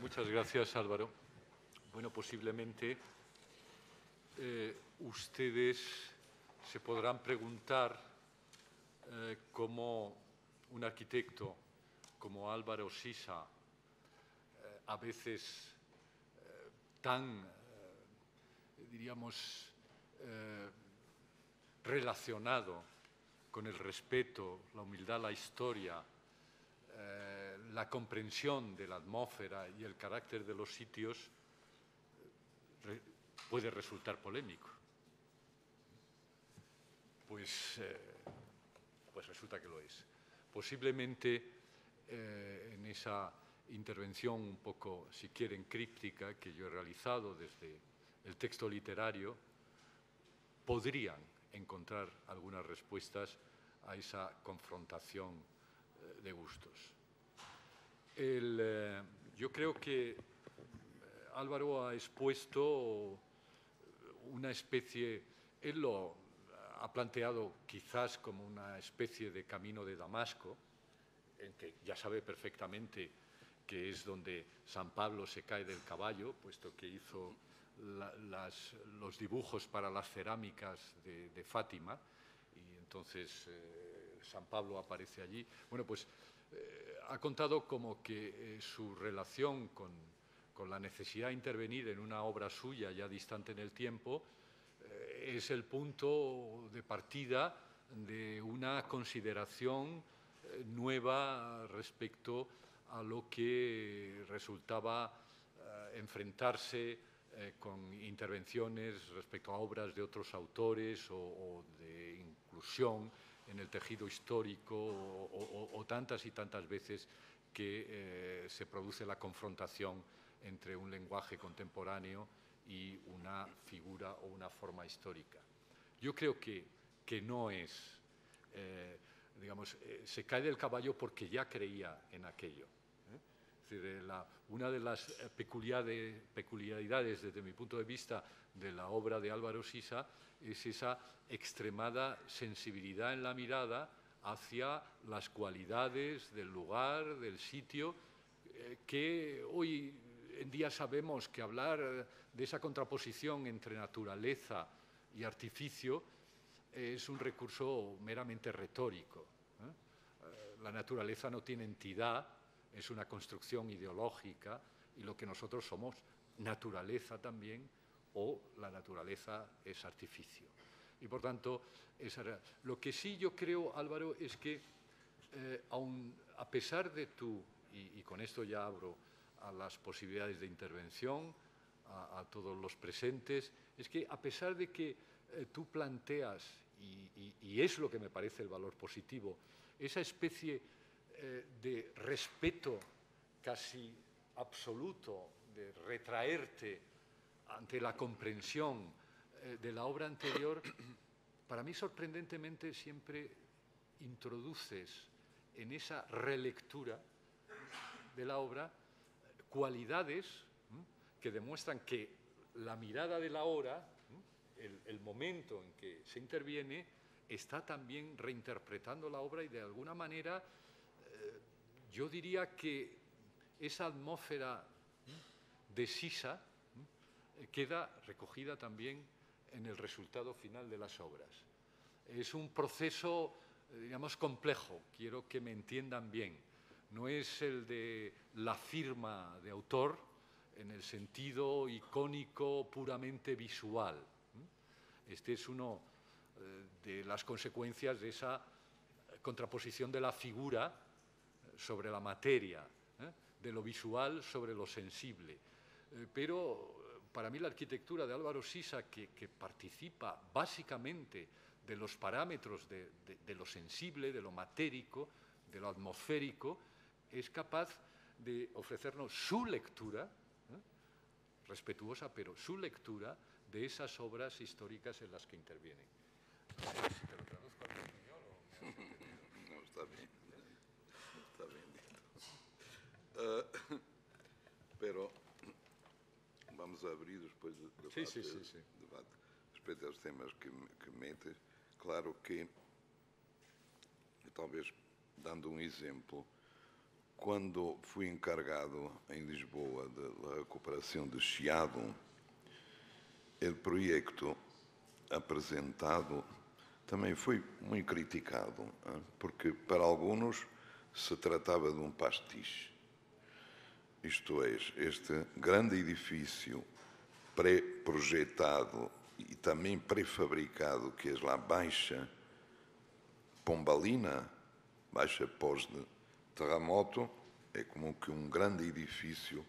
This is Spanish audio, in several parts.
Muchas gracias, Álvaro. Bueno, posiblemente ustedes se podrán preguntar cómo un arquitecto como Álvaro Sisa, a veces tan, diríamos, relacionado con el respeto, la humildad, la historia, la comprensión de la atmósfera y el carácter de los sitios, puede resultar polémico. Pues resulta que lo es. Posiblemente en esa intervención un poco, si quieren, críptica que yo he realizado desde el texto literario, podrían encontrar algunas respuestas a esa confrontación de gustos. Yo creo que Álvaro ha expuesto una especie, él lo ha planteado quizás como una especie de camino de Damasco, en que ya sabe perfectamente que es donde San Pablo se cae del caballo, puesto que hizo los dibujos para las cerámicas de Fátima, y entonces San Pablo aparece allí. Bueno, pues ha contado como que su relación con la necesidad de intervenir en una obra suya ya distante en el tiempo es el punto de partida de una consideración nueva respecto a lo que resultaba enfrentarse con intervenciones respecto a obras de otros autores o de inclusión en el tejido histórico o tantas y tantas veces que se produce la confrontación entre un lenguaje contemporáneo y una figura o una forma histórica. Yo creo que no es, digamos, se cae del caballo porque ya creía en aquello. Es decir, una de las peculiaridades, desde mi punto de vista, de la obra de Álvaro Sisa es esa extremada sensibilidad en la mirada hacia las cualidades del lugar, del sitio, que hoy en día sabemos que hablar de esa contraposición entre naturaleza y artificio es un recurso meramente retórico. La naturaleza no tiene entidad, es una construcción ideológica y lo que nosotros somos, naturaleza también, o la naturaleza es artificio. Y por tanto, lo que sí yo creo, Álvaro, es que aun a pesar de y con esto ya abro a las posibilidades de intervención, a todos los presentes, es que a pesar de que tú planteas, y es lo que me parece el valor positivo, esa especie de respeto casi absoluto, de retraerte ante la comprensión de la obra anterior, para mí sorprendentemente siempre introduces en esa relectura de la obra cualidades que demuestran que la mirada de la hora, el momento en que se interviene, está también reinterpretando la obra y de alguna manera yo diría que esa atmósfera de Sisa queda recogida también en el resultado final de las obras. Es un proceso, digamos, complejo, quiero que me entiendan bien. No es el de la firma de autor en el sentido icónico puramente visual. Este es uno de las consecuencias de esa contraposición de la figura sobre la materia, de lo visual sobre lo sensible. Pero para mí la arquitectura de Álvaro Sisa, que participa básicamente de los parámetros de lo sensible, de lo matérico, de lo atmosférico, es capaz de ofrecernos su lectura, respetuosa, pero su lectura de esas obras históricas en las que intervienen. Si te lo traduzco al español o me has entendido. No, está bien. Está bien dito. Pero vamos a abrir después o debate, debate respeito aos temas que metes. Claro que, talvez, dando um exemplo, quando fui encargado em Lisboa da recuperação de Chiado, o projeto apresentado também foi muito criticado, porque para alguns se tratava de um pastiche. Isto é, este grande edifício pré-projetado e também pré-fabricado, que é lá Baixa Pombalina, Baixa pós-terremoto, é como que um grande edifício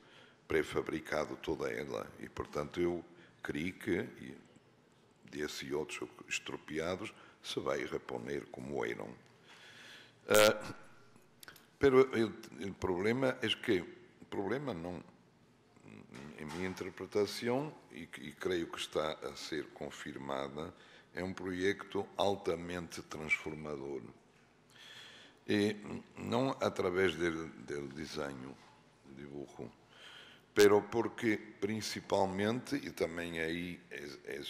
pré-fabricado toda ela. E, portanto, eu creio que desses outros estropiados se vai reponer como eram. Pero o problema é que, o problema não, em minha interpretação, e creio que está a ser confirmada, é um projeto altamente transformador. E não através do desenho, do dibujo, pero porque principalmente, e também aí é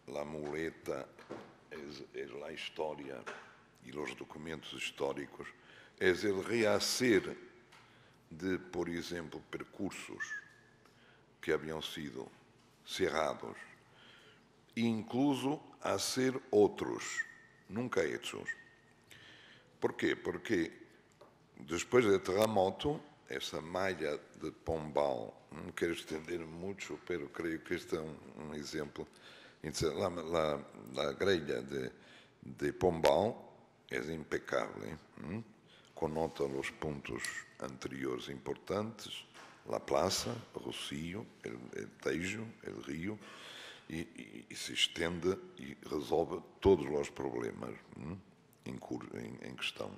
la muleta, é a história e os documentos históricos, é o reacer de, por exemplo, percursos que haviam sido cerrados, e incluso a ser outros, nunca hechos. Por quê? Porque depois do terremoto, essa malha de Pombal, não quero estender muito, pero creio que este é um exemplo. La grelha de Pombal é impecável, conota os pontos anteriores importantes, a praça, o Rocio, o Tejo, o rio, e se estende e resolve todos os problemas em questão.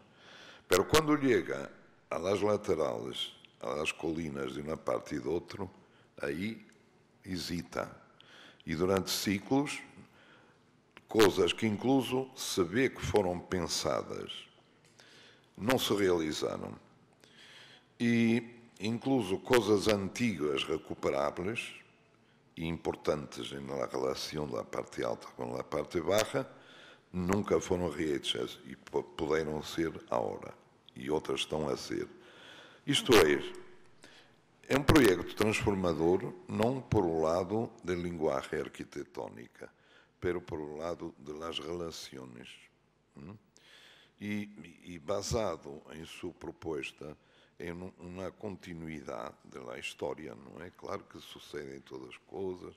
Pero quando chega às laterais, às colinas de uma parte e de outra, aí hesita. E durante ciclos, coisas que incluso se vê que foram pensadas, não se realizaram. E incluso coisas antigas recuperáveis e importantes na relação da parte alta com a parte baixa, nunca foram rehechas e puderam ser agora. E outras estão a ser. Isto é um projeto transformador, não por o lado da linguagem arquitetónica, pero por o lado das relações. E basado em sua proposta em uma continuidade da história, não é? Claro que sucedem todas as coisas,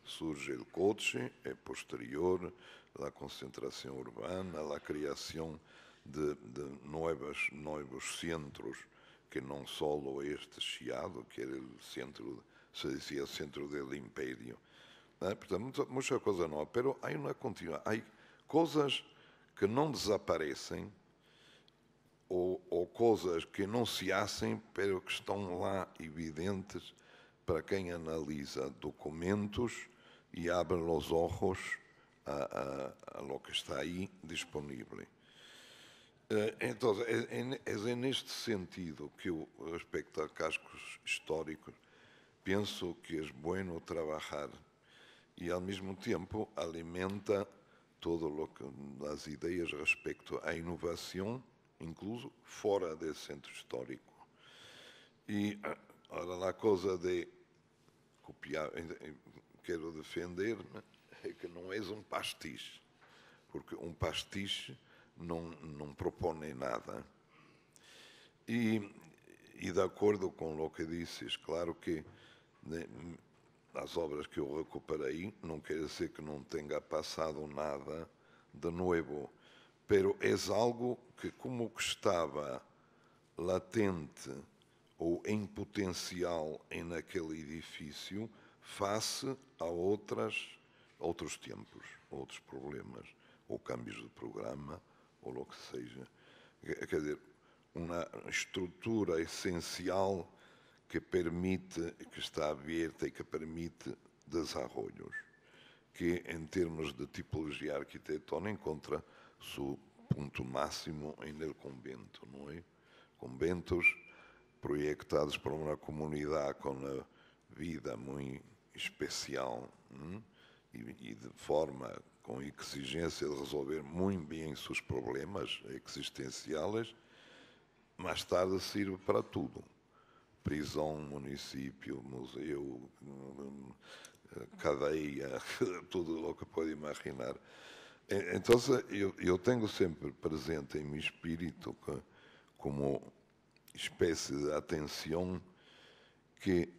surge o coche, é posterior, a concentração urbana, a criação de novos centros, que não só este Chiado, que era o centro, se dizia centro do Império. Portanto, muita coisa nova, pero há uma continuidade, há coisas que não desaparecem, ou coisas que não se hacem, pero que estão lá evidentes para quem analisa documentos e abre os olhos a lo que está aí disponível. Então, é neste sentido que eu, respecto a cascos históricos, penso que é bueno trabalhar e, ao mesmo tempo, alimenta todo o que as ideias respeito à inovação, incluso fora desse centro histórico. E, ora, a coisa de copiar, quero defender-me, é que não és um pastiche, porque um pastiche não propõe nada. E de acordo com o que dizes, claro que as obras que eu recuperei não quer dizer que não tenha passado nada de novo, pero é algo que, como que estava latente ou em potencial naquele edifício, face a outros tempos, outros problemas, ou câmbios de programa, ou o que seja. Quer dizer, uma estrutura essencial que permite, que está aberta e que permite desarrollos, que em termos de tipologia arquitetónica encontra seu ponto máximo no convento, não é? Conventos proyectados por uma comunidade com uma vida muito especial e de forma com exigência de resolver muito bem seus problemas existenciais, mais tarde sirve para tudo. Prisão, município, museu, cadeia, tudo o que pode imaginar. Então, eu tenho sempre presente em meu espírito que, como espécie de atenção, que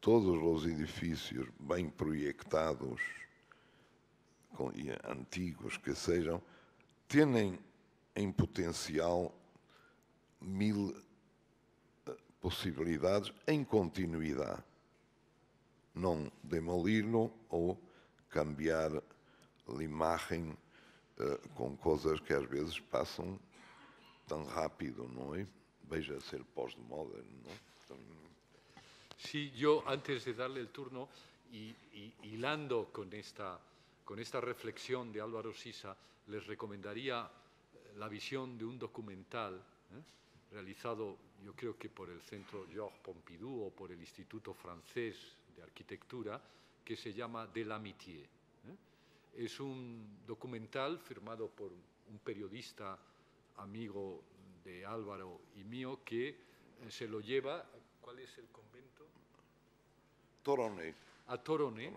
todos os edifícios bem proyectados e antigos que sejam, têm em potencial 1000 possibilidades em continuidade. Não demoli-lo ou cambiar a imagem com coisas que às vezes passam tão rápido, não é? Veja ser pós-moderno, não é? Sí, yo antes de darle el turno, y hilando con esta reflexión de Álvaro Sisa, les recomendaría la visión de un documental realizado, yo creo que por el Centro Georges Pompidou o por el Instituto Francés de Arquitectura, que se llama De l'Amitié. Es un documental firmado por un periodista amigo de Álvaro y mío que se lo lleva. ¿Cuál es el convento? Toronnet. A Toronnet,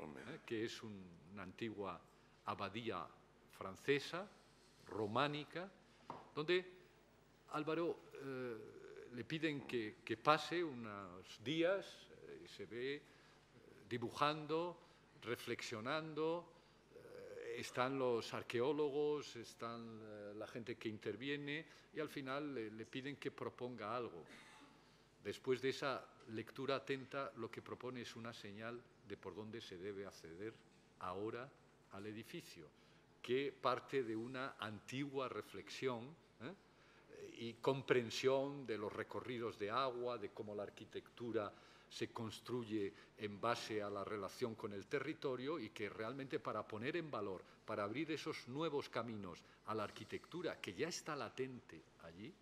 que es una antigua abadía francesa, románica, donde Álvaro le piden que pase unos días y se ve dibujando, reflexionando. Están los arqueólogos, están la gente que interviene y al final le piden que proponga algo. Después de esa lectura atenta, lo que propone es una señal de por dónde se debe acceder ahora al edificio, que parte de una antigua reflexión y comprensión de los recorridos de agua, de cómo la arquitectura se construye en base a la relación con el territorio y que realmente para poner en valor, para abrir esos nuevos caminos a la arquitectura que ya está latente allí,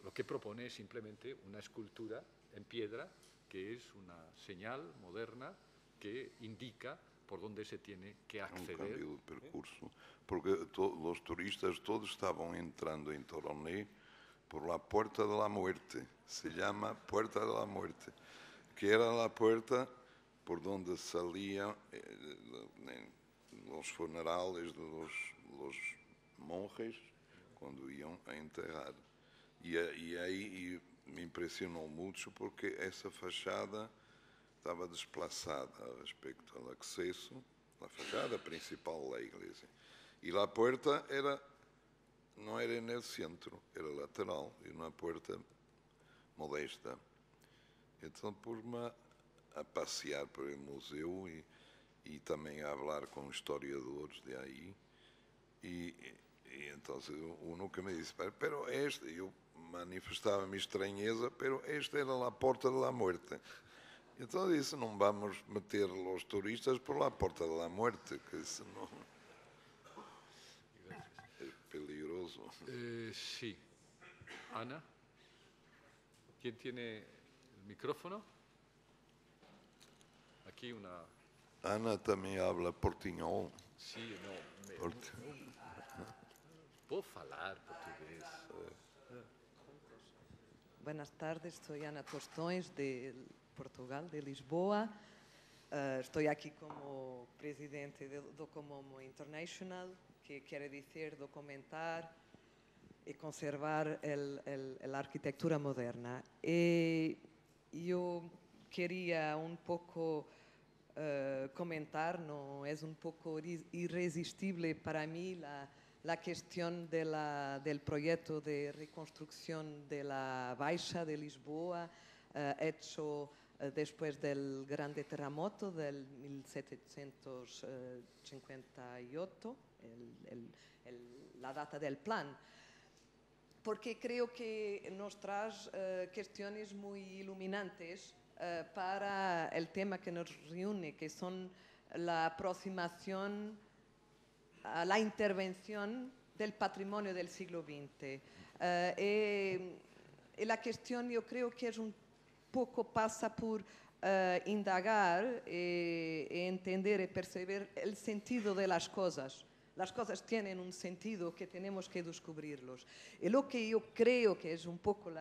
lo que propone es simplemente una escultura en piedra que es una señal moderna que indica por dónde se tiene que acceder. Un cambio de percurso, porque los turistas todos estaban entrando en Toronnet por la Puerta de la Muerte, se llama Puerta de la Muerte, que era la puerta por donde salían los funerales de los monjes cuando iban a enterrar. E aí me impressionou muito porque essa fachada estava desplazada respecto ao acesso, a fachada principal da igreja. E a porta não era no centro, era lateral, e uma porta modesta. Então, pus-me a passear por el museu e também a falar com historiadores de aí. E então, um que me disse, pero eu manifestava minha estranheza, pero esta era a Porta de la Muerte. Então disse, não vamos meter os turistas por la Porta de la Muerte, que senão é peligroso. Sí. Ana, ¿quién tiene el micrófono? Aquí una... Ana também habla portinhol. Sí, no. Puedo falar portugués. Buenas tardes, soy Ana Tostões, de Portugal, de Lisboa. Estoy aquí como presidente de Docomomo International, que quiere decir documentar y conservar la arquitectura moderna. Y yo quería un poco comentar, no es un poco irresistible para mí la cuestión del proyecto de reconstrucción de la Baixa de Lisboa, hecho después del grande terremoto del 1758, la data del plan. Porque creo que nos trae cuestiones muy iluminantes para el tema que nos reúne, que son la aproximación a la intervención del patrimonio del siglo XX. Y la cuestión yo creo que es un poco pasa por indagar, entender y percibir el sentido de las cosas. las cosas tienen un sentido que tenemos que descubrirlos. Y lo que yo creo que es un poco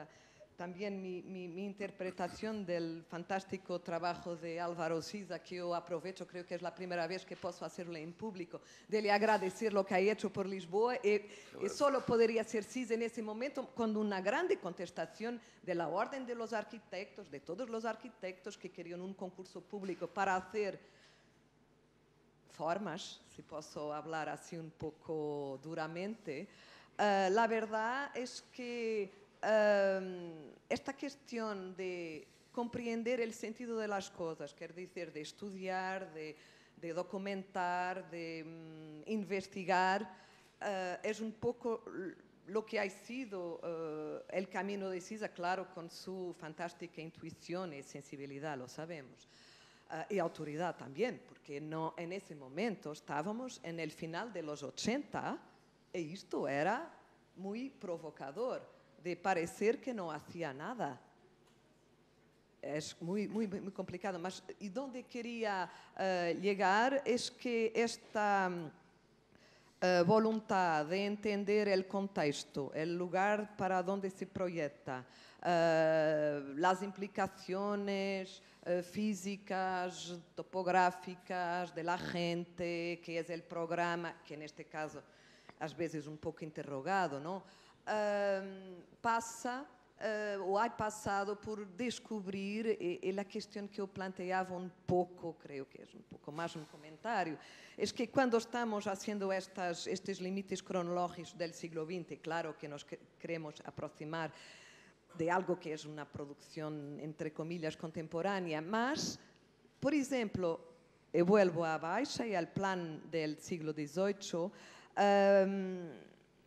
también mi interpretación del fantástico trabajo de Álvaro Siza, que yo aprovecho, creo que es la primera vez que puedo hacerlo en público, de le agradecer lo que ha hecho por Lisboa, y solo podría ser Siza en ese momento con una grande contestación de la Orden de los Arquitectos, de todos los arquitectos que querían un concurso público para hacer formas, si puedo hablar así un poco duramente. La verdad es que esta cuestión de comprender el sentido de las cosas, quiere decir, de estudiar, de documentar, de investigar, es un poco lo que ha sido el camino de Siza, claro, con su fantástica intuición y sensibilidad, lo sabemos. Y autoridad también, porque no, en ese momento estábamos en el final de los 80 y esto era muy provocador, de parecer que no hacía nada. Es muy complicado. Mas, y donde quería llegar es que esta voluntad de entender el contexto, el lugar para donde se proyecta, las implicaciones físicas, topográficas de la gente, que es el programa, que en este caso a veces un poco interrogado, ¿no? Passa ou ha passado por descobrir, e a questão que eu planteava um pouco, creio que é um pouco mais um comentário, é que quando estamos fazendo estes limites cronológicos do siglo XX, claro que nos queremos aproximar de algo que é uma produção, entre comillas, contemporânea, mas, por exemplo, eu vuelvo a Baixa e ao plan do siglo XVIII,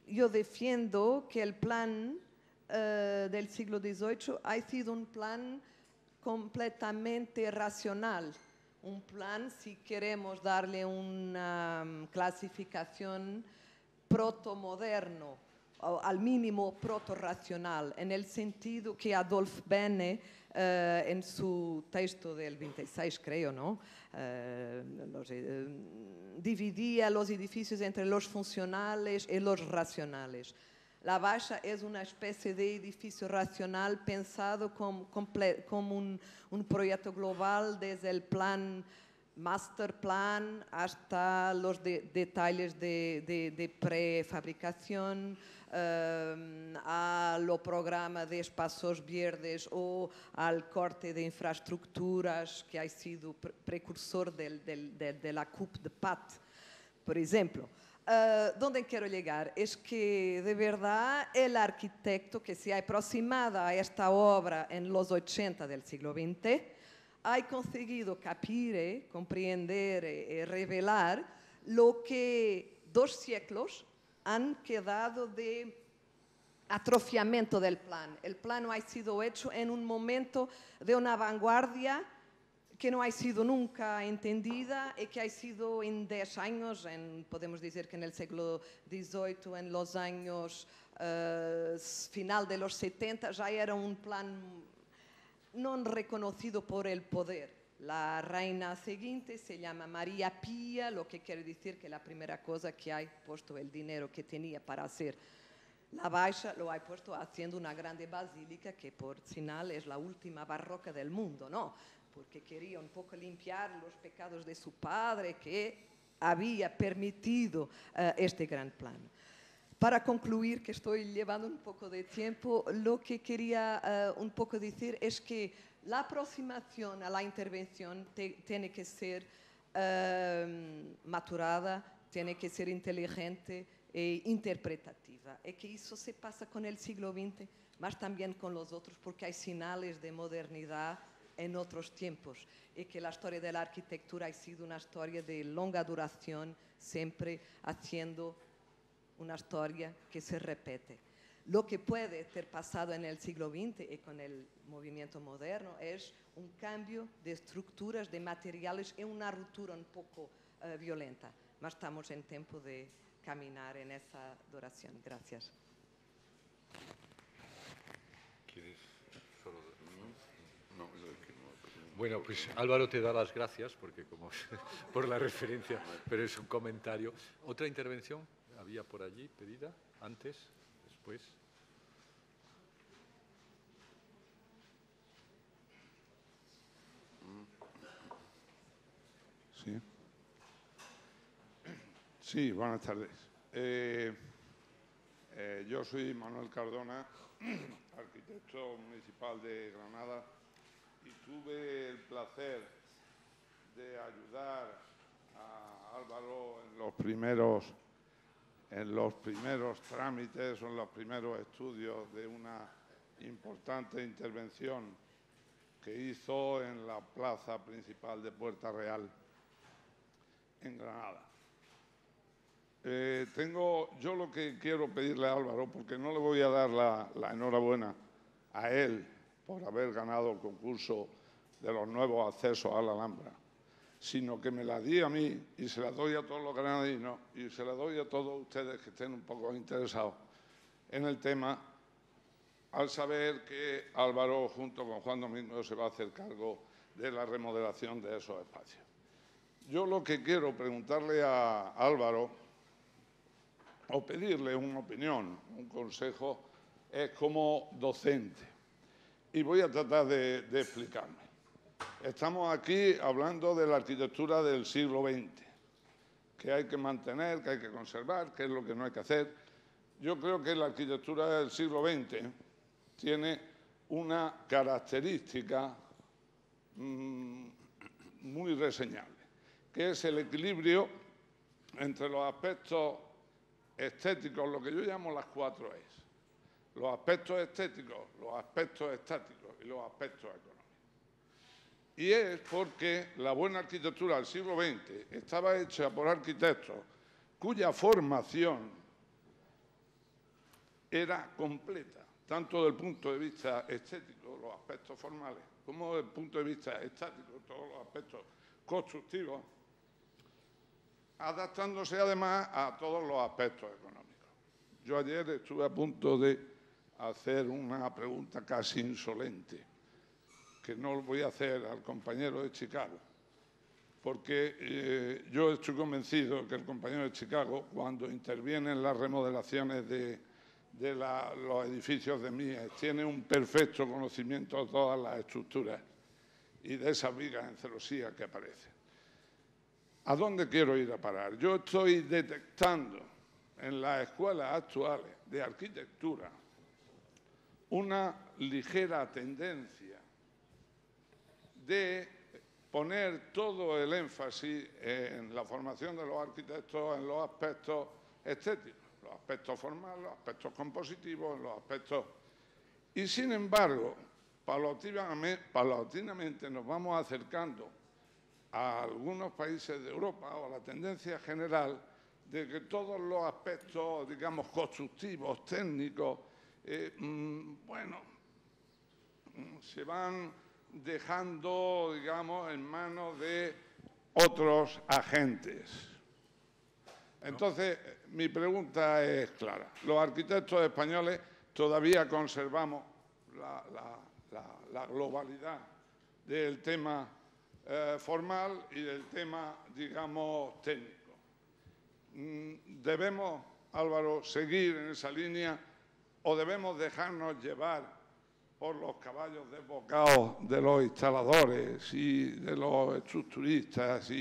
yo defiendo que el plan del siglo XVIII ha sido un plan completamente racional, un plan, si queremos darle una clasificación, protomoderno, o al mínimo proto-racional, en el sentido que Adolf Bene, en su texto del 26, creo, ¿no? Dividía los edificios entre los funcionales y los racionales. La Baixa es una especie de edificio racional pensado como un proyecto global desde el plan master plan hasta los detalles de prefabricación, a lo programa de espacios verdes o al corte de infraestructuras que ha sido precursor de la CUP de PAT, por ejemplo. Donde quiero llegar es que de verdad el arquitecto que se ha aproximado a esta obra en los 80 del siglo XX ha conseguido capire, comprender y revelar lo que 2 siglos han quedado de atrofiamiento del plan. El plan ha sido hecho en un momento de una vanguardia que no ha sido nunca entendida y que ha sido en 10 años, podemos decir que en el siglo XVIII, en los años final de los 70, ya era un plan no reconocido por el poder. La reina siguiente se llama María Pía, lo que quiere decir que la primera cosa que ha puesto el dinero que tenía para hacer la Baixa lo ha puesto haciendo una grande basílica que por final es la última barroca del mundo, ¿no? Porque quería un poco limpiar los pecados de su padre que había permitido este gran plan. Para concluir, que estoy llevando un poco de tiempo, lo que quería un poco decir es que la aproximación a la intervención tiene que ser maturada, tiene que ser inteligente e interpretativa. Y que eso se pasa con el siglo XX, más también con los otros, porque hay señales de modernidad en otros tiempos, y que la historia de la arquitectura ha sido una historia de longa duración, siempre haciendo una historia que se repite. Lo que puede ter pasado en el siglo XX y con el movimiento moderno es un cambio de estructuras, de materiales y una ruptura un poco violenta. Mas estamos en tiempo de caminar en esa duración. Gracias. ¿Quieres solo? No, es que no. Bueno, pues Álvaro te da las gracias porque como por la referencia, pero es un comentario. ¿Otra intervención había por allí pedida? ¿Antes? ¿Después? Sí. Sí, buenas tardes. Yo soy Manuel Cardona, arquitecto municipal de Granada, y tuve el placer de ayudar a Álvaro en los primeros trámites o en los primeros estudios de una importante intervención que hizo en la plaza principal de Puerta Real, en Granada. Yo lo que quiero pedirle a Álvaro, porque no le voy a dar la enhorabuena a él por haber ganado el concurso de los nuevos accesos a la Alhambra, sino que me la di a mí y se la doy a todos los granadinos y se la doy a todos ustedes que estén un poco interesados en el tema, al saber que Álvaro, junto con Juan Domingo, se va a hacer cargo de la remodelación de esos espacios. Yo lo que quiero preguntarle a Álvaro, o pedirle una opinión, un consejo, es como docente. Y voy a tratar de explicarme. Estamos aquí hablando de la arquitectura del siglo XX, que hay que mantener, que hay que conservar, que es lo que no hay que hacer. Yo creo que la arquitectura del siglo XX tiene una característica muy reseñable, que es el equilibrio entre los aspectos estéticos, lo que yo llamo las 4 Es. Los aspectos estéticos, los aspectos estáticos y los aspectos económicos. Y es porque la buena arquitectura del siglo XX estaba hecha por arquitectos cuya formación era completa, tanto desde el punto de vista estético, los aspectos formales, como desde el punto de vista estático, todos los aspectos constructivos, adaptándose además a todos los aspectos económicos. Yo ayer estuve a punto de hacer una pregunta casi insolente, que no lo voy a hacer al compañero de Chicago, porque yo estoy convencido que el compañero de Chicago, cuando interviene en las remodelaciones de los edificios de Mies, tiene un perfecto conocimiento de todas las estructuras y de esas vigas en celosía que aparecen. ¿A dónde quiero ir a parar? Yo estoy detectando en las escuelas actuales de arquitectura una ligera tendencia de poner todo el énfasis en la formación de los arquitectos en los aspectos estéticos, los aspectos formales, los aspectos compositivos, los aspectos... Y sin embargo, paulatinamente nos vamos acercando a algunos países de Europa o a la tendencia general de que todos los aspectos, digamos, constructivos, técnicos, se van dejando, digamos, en manos de otros agentes. Entonces, mi pregunta es clara. Los arquitectos españoles todavía conservamos la globalidad del tema formal y del tema, digamos, técnico. ¿Debemos, Álvaro, seguir en esa línea o debemos dejarnos llevar por los caballos desbocados de los instaladores y de los estructuristas?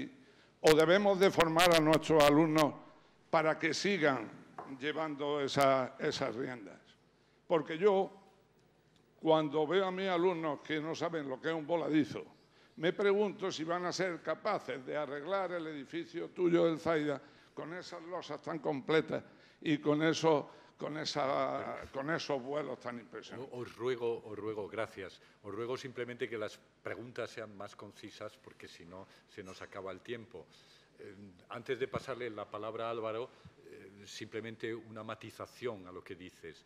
¿O debemos de formar a nuestros alumnos para que sigan llevando esas riendas? Porque yo, cuando veo a mis alumnos que no saben lo que es un voladizo, me pregunto si van a ser capaces de arreglar el edificio tuyo del Zaida con esas losas tan completas y con esos vuelos tan impresionantes. Os ruego, gracias. Os ruego simplemente que las preguntas sean más concisas porque si no se nos acaba el tiempo. Antes de pasarle la palabra a Álvaro, simplemente una matización a lo que dices.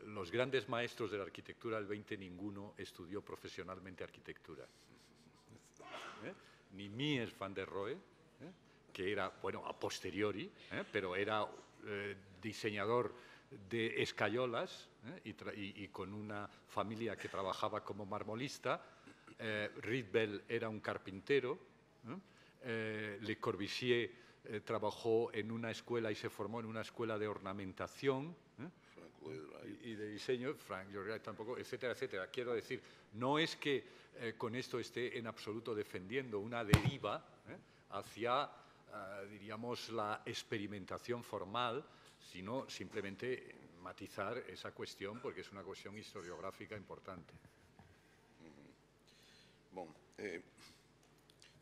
Los grandes maestros de la arquitectura del 20, ninguno estudió profesionalmente arquitectura. Ni Mies van der Rohe, que era, bueno, a posteriori, pero era diseñador de escayolas y con una familia que trabajaba como marmolista, Rydberg era un carpintero, Le Corbusier trabajó en una escuela y se formó en una escuela de ornamentación y de diseño, Frank Lloyd Wright tampoco, etcétera, etcétera. Quiero decir, no es que con esto esté en absoluto defendiendo una deriva hacia, diríamos, la experimentación formal, sino simplemente matizar esa cuestión porque es una cuestión historiográfica importante. Bom,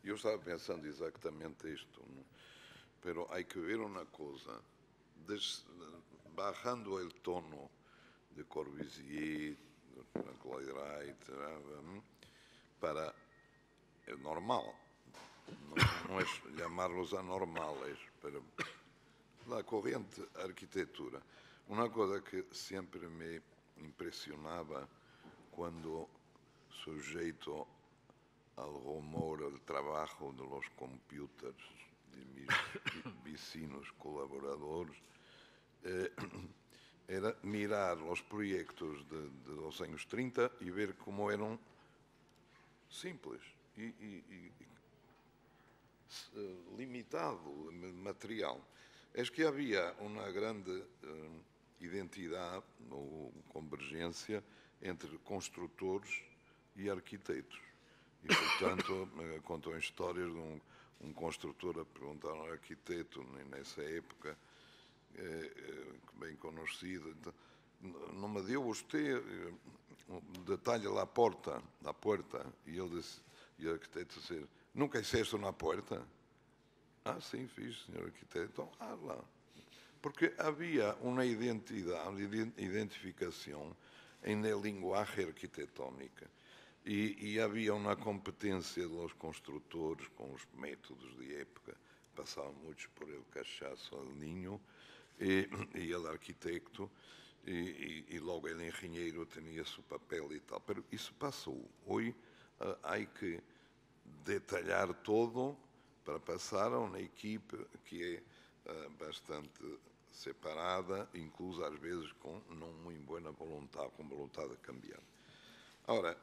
eu estava pensando exatamente isto, não? Pero hay que ver una cosa, bajando el tono de Corbusier, de Frank Lloyd Wright, para el normal, no es llamarlos anormales, pero la corriente arquitectura. Una cosa que siempre me impresionaba cuando sujeto al rumor, al trabajo de los computers de mis vecinos colaboradores, era mirar los proyectos de los años 30 y ver cómo eran simples y limitado material. Es que había una grande identidad ou convergência entre construtores e arquitetos. E, portanto, contam histórias de um construtor a perguntar a um arquiteto, nessa época, bem conhecido, então, não me deu você detalhe a porta, e ele disse, e o arquiteto disse, nunca hiciste uma porta? Ah, sim, fiz, senhor arquiteto. Então, lá. Porque havia uma identificação na linguagem arquitetónica e havia uma competência dos construtores com os métodos de época. Passavam muitos por el cachaço al niño e ele arquitecto e logo ele engenheiro tinha seu papel e tal. Mas isso passou. Hoje há que detalhar todo para passar a uma equipe que é bastante separada, incluso às vezes com não muito boa vontade, com vontade de cambiar. Ora,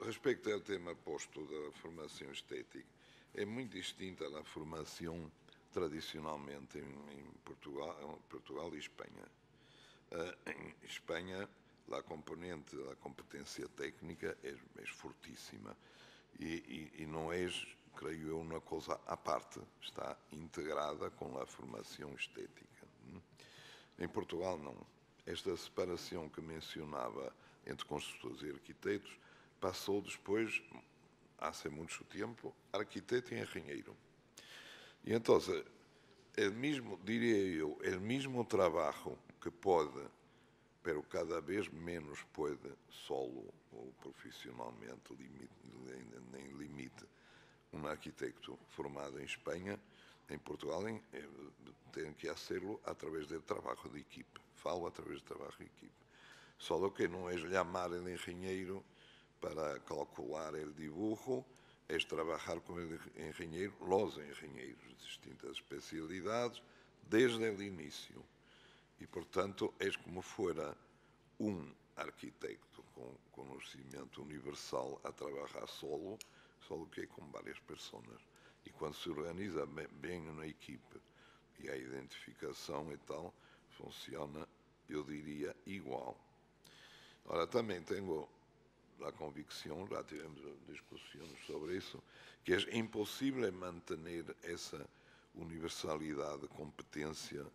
respeito ao tema posto da formação estética, é muito distinta da formação tradicionalmente em Portugal e Espanha. Em Espanha, a componente da competência técnica é fortíssima e não é, creio eu, uma coisa à parte, está integrada com a formação estética. Em Portugal, não. Esta separação que mencionava entre construtores e arquitetos passou depois, há muito tempo, arquiteto e engenheiro. E então, diria eu, o mesmo trabalho que pode, pero cada vez menos pode, solo ou profissionalmente, nem limite, um arquiteto formado em Espanha, em Portugal, tem que fazê-lo através do trabalho de equipe. Falo através do trabalho de equipe. Só que não é chamar o engenheiro para calcular o dibujo, é trabalhar com o engenheiro, os engenheiros de distintas especialidades, desde o início. E, portanto, é como fora um arquiteto com conhecimento universal a trabalhar solo que com várias pessoas. E quando se organiza bem uma equipe e a identificação e tal, funciona, eu diria, igual. Ora, também tenho a convicção, já tivemos discussões sobre isso, que é impossível manter essa universalidade de competência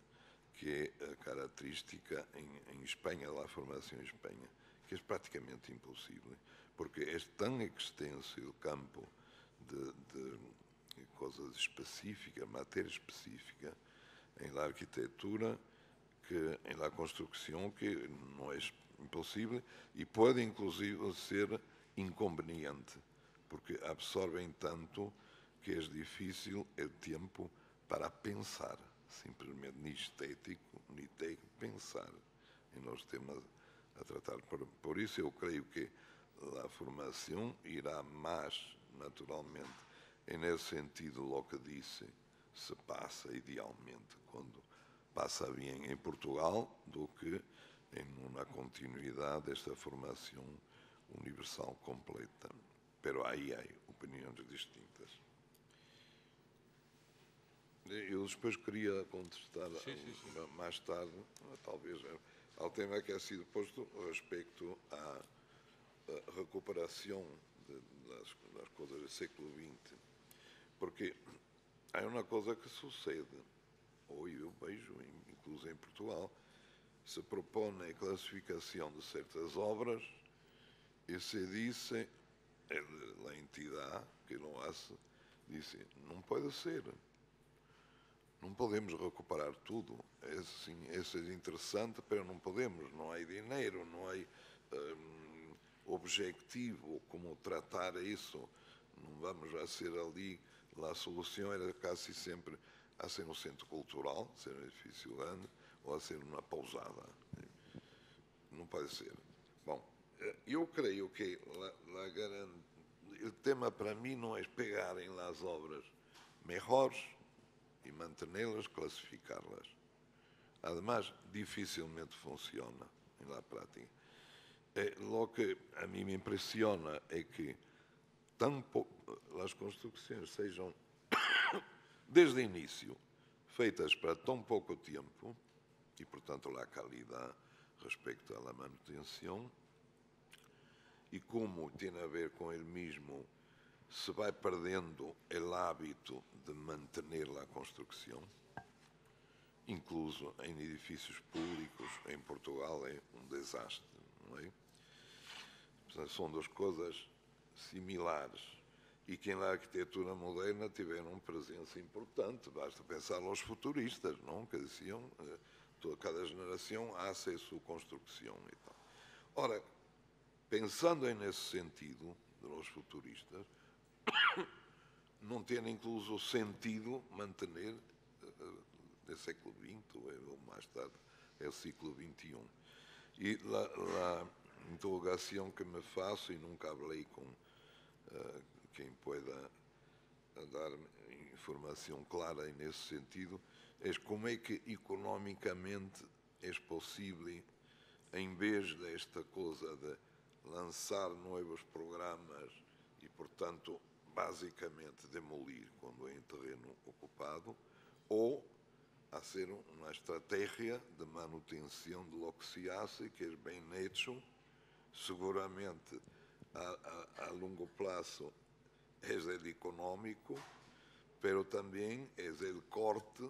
que é a característica em Espanha, da formação em Espanha, que é praticamente impossível, porque é tão extenso o campo de coisas específicas, matéria específica, em la arquitetura, que em la construção, que não é impossível e pode inclusive ser inconveniente, porque absorvem tanto que é difícil o tempo para pensar, simplesmente nem estético, nem técnico, pensar em los temas a tratar. Por isso eu creio que a formação irá mais naturalmente nesse sentido lo que disse, se passa idealmente quando passa bem em Portugal do que em uma continuidade desta formação universal completa. pero aí há opiniões distintas. Eu depois queria contestar mais tarde, talvez, ao tema que ha sido posto respecto à recuperação das coisas do século XX. Porque há uma coisa que sucede, ou eu vejo, incluso em Portugal, se propõe a classificação de certas obras e se diz, a entidade que lo hace, diz, não pode ser. Não podemos recuperar tudo. Isso é interessante, mas não podemos. Não há dinheiro, não há objetivo como tratar isso. Não vamos a ser ali. A solução era quase sempre a ser um centro cultural, ser um edifício grande, ou a ser uma pousada. Não pode ser. Bom, eu creio que o tema para mim não é pegarem as obras melhores e mantê-las, classificá-las. Además, dificilmente funciona na prática. Lo que a mim me impressiona é que as construções sejam, desde o início, feitas para tão pouco tempo, e, portanto, a qualidade respeito à manutenção, e como tem a ver com ele mesmo, se vai perdendo o hábito de manter a construção, incluso em edifícios públicos, em Portugal é um desastre, não é? Portanto, são duas coisas similares e que na arquitetura moderna tiveram presença importante. Basta pensar nos futuristas, não? Que diziam cada geração há a sua construção e tal. Ora, pensando nesse sentido dos futuristas, não tem incluso sentido manter no século XX ou mais tarde é o século XXI. E a interrogação que me faço, e nunca falei com quem pueda dar informação clara nesse sentido, é como é que economicamente é possível, em vez desta coisa de lançar novos programas e, portanto, basicamente demolir quando é em terreno ocupado, ou a ser uma estratégia de manutenção de lo que se hace, que é bem hecho, seguramente a longo prazo é el económico, pero também é el corte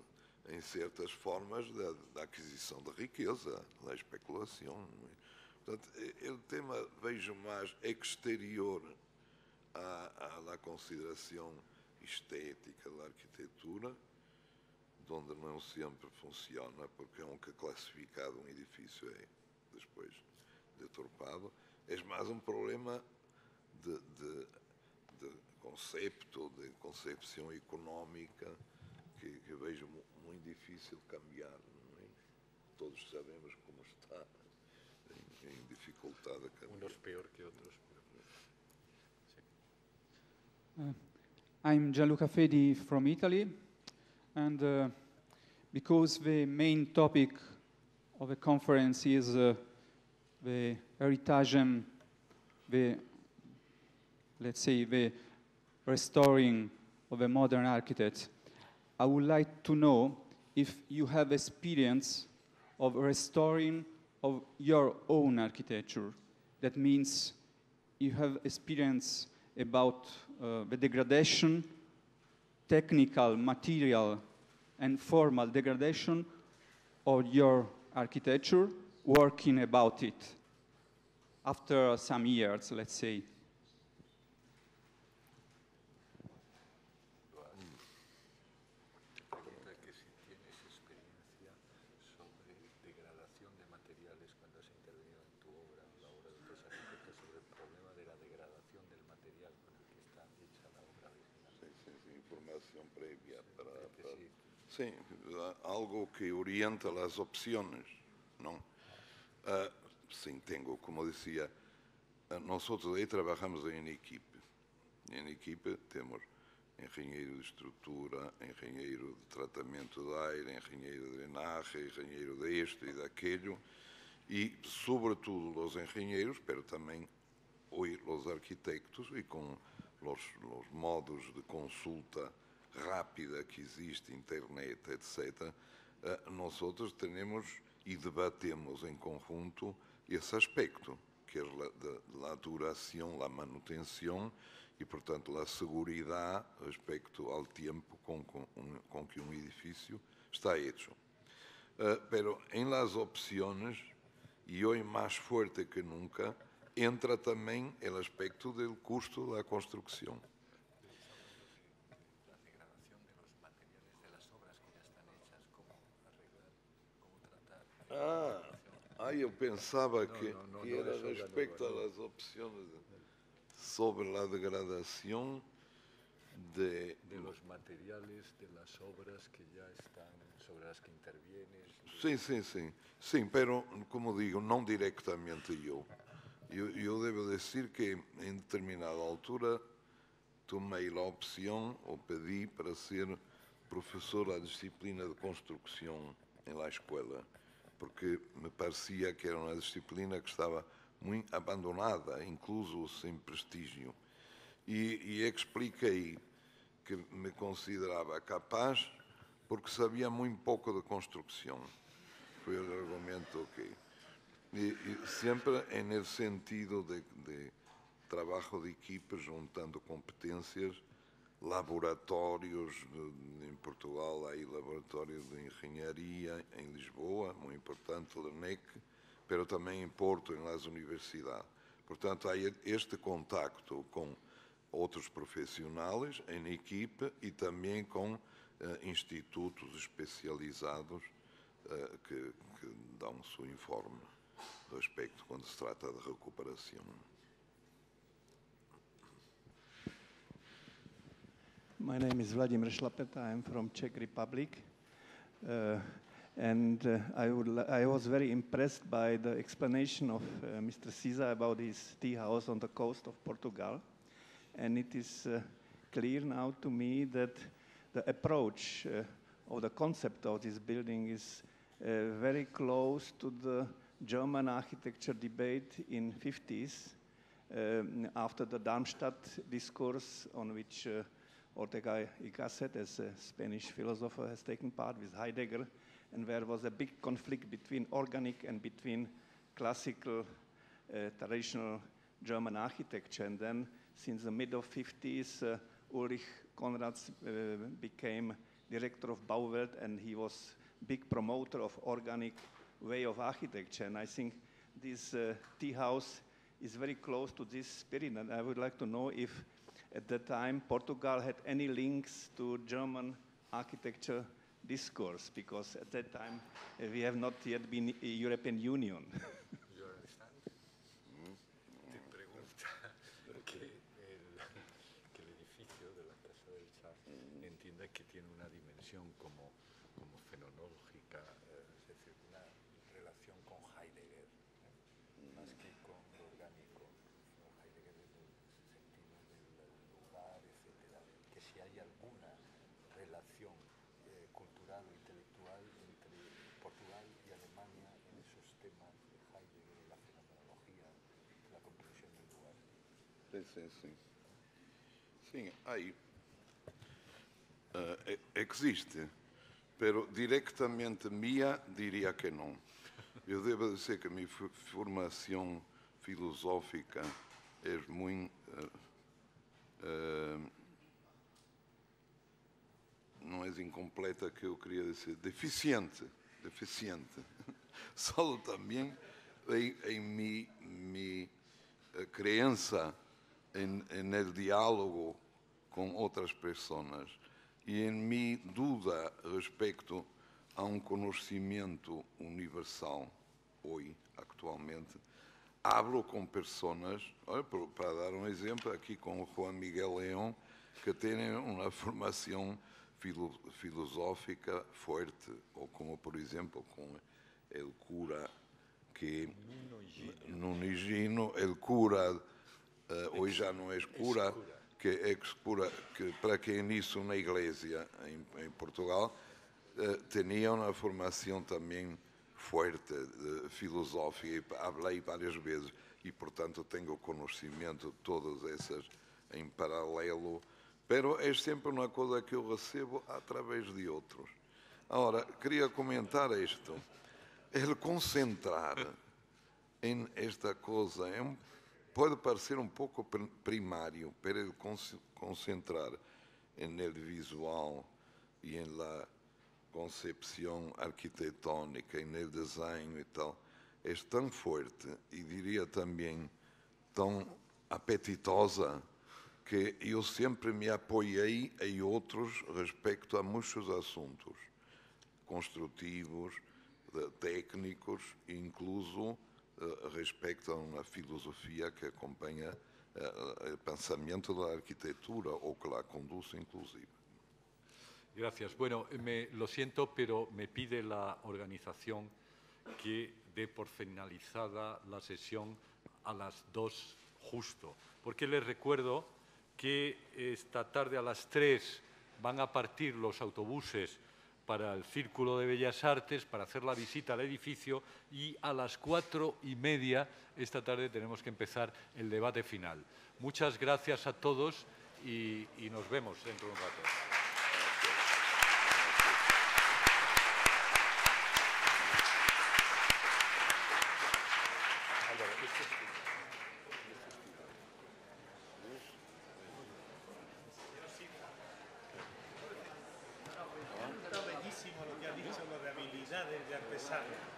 em certas formas da aquisição de riqueza, da especulação. Portanto, o tema vejo mais exterior à consideração estética da arquitetura, onde não sempre funciona, porque é que classificado um edifício é depois deturpado. É mais um problema de conceito, de concepção económica, que vejo muito difícil cambiar. Não é? Todos sabemos como está em dificuldade a cambiar. Uns pior que outros. I'm Gianluca Fedi from Italy, and because the main topic of the conference is the heritage and let's say, the restoring of a modern architect, I would like to know if you have experience of restoring of your own architecture. That means you have experience about the degradation, technical, material, and formal degradation of your architecture, working about it after some years, let's say. Sim, algo que orienta as opções, não? Sim, tenho, como dizia, nós aí trabalhamos em equipe. Em equipe temos engenheiro de estrutura, engenheiro de tratamento de ar, engenheiro de drenagem, engenheiro deste e daquele, e, sobretudo, os engenheiros, mas também hoy los arquitectos y con los modos de consulta rápida que existe, internet, etc., nosotros tenemos y debatemos en conjunto esse aspecto, que é a duração, a manutenção e, portanto, a segurança respecto ao tempo com que um edifício está hecho. Pero em las opções, e hoje mais forte que nunca, entra também o aspecto do custo da construção. Eu pensava que era respecto às opções sobre a degradação de los materiales de las obras que ya están, sobre las que intervienes. Sim, pero, como digo, não diretamente eu. Eu devo dizer que, em determinada altura, tomei a opção, ou pedi, para ser professor da disciplina de construção em la escola, porque me parecia que era uma disciplina que estava muito abandonada, incluso sem prestígio. E expliquei que me considerava capaz porque sabia muito pouco de construção. Foi o argumento que... E sempre nesse sentido de trabalho de equipe, juntando competências, laboratórios, em Portugal há aí laboratório de engenharia, em Lisboa, muito importante, LENEC, mas também em Porto, nas universidades. Portanto, há este contacto com outros profissionais em equipe e também com institutos especializados que dão o seu informe a respeito quando se trata de recuperação. My name is Vladimir Šlapeta. I'm from Czech Republic. I was very impressed by the explanation of Mr. Siza about his tea house on the coast of Portugal. And it is clear now to me that the approach or the concept of this building is very close to the German architecture debate in 50s after the Darmstadt discourse on which Ortega y Gasset, as a Spanish philosopher, has taken part with Heidegger, and there was a big conflict between organic and between classical, traditional German architecture. And then, since the mid-50s, Ulrich Konrads became director of Bauwelt, and he was big promoter of organic way of architecture. And I think this tea house is very close to this spirit. And I would like to know if at that time Portugal had any links to German architecture discourse, because at that time we have not yet been a European Union. You understand? Te pregunta que el edificio de la Casa del Char entienda que tiene una dimensión como fenológica, es decir, una relación con Heidegger, más que con lo orgánico. Heidegger en el sentido del lugar, etcétera, que si hay alguna relación cultural o intelectual entre Portugal y Alemania en esos temas de Heidegger, la fenomenología, la comprensión del lugar. Sim, aí existe, pero diretamente minha diria que não. Eu devo dizer que a minha formação filosófica é muito não é incompleta, que eu queria dizer deficiente. Só também em minha crença en el diálogo com outras pessoas e em minha dúvida respeito a um conhecimento universal hoje, actualmente. Hablo com pessoas, para dar um exemplo, aqui com o Juan Miguel León, que têm uma formação filosófica forte, ou como, por exemplo, com o cura que Nuno Higino, el cura, hoje já não é cura, que para quem isso na igreja em Portugal, tinha uma formação também forte, filosófica, e falei várias vezes. e, portanto, tenho conhecimento de todas essas em paralelo, pero é sempre uma coisa que eu recebo através de outros. Ora, queria comentar isto. El concentrar em esta coisa pode parecer um pouco primário, pero el concentrar en el visual y en la concepción arquitectónica, en el design y tal, es tan fuerte y diría también tan apetitosa que eu sempre me apoiei em outros respecto a muitos assuntos construtivos, técnicos, incluso respecto a uma filosofia que acompanha o pensamento da arquitetura ou que la conduce inclusive. Gracias. Bueno, lo siento, pero me pide la organización que dé por finalizada la sesión a las 2 justo, porque les recuerdo que esta tarde a las 3 van a partir los autobuses para el Círculo de Bellas Artes, para hacer la visita al edificio, y a las 4:30 esta tarde tenemos que empezar el debate final. Muchas gracias a todos y nos vemos dentro de un rato. Bellísimo lo que ha dicho, lo de habilidades de artesano.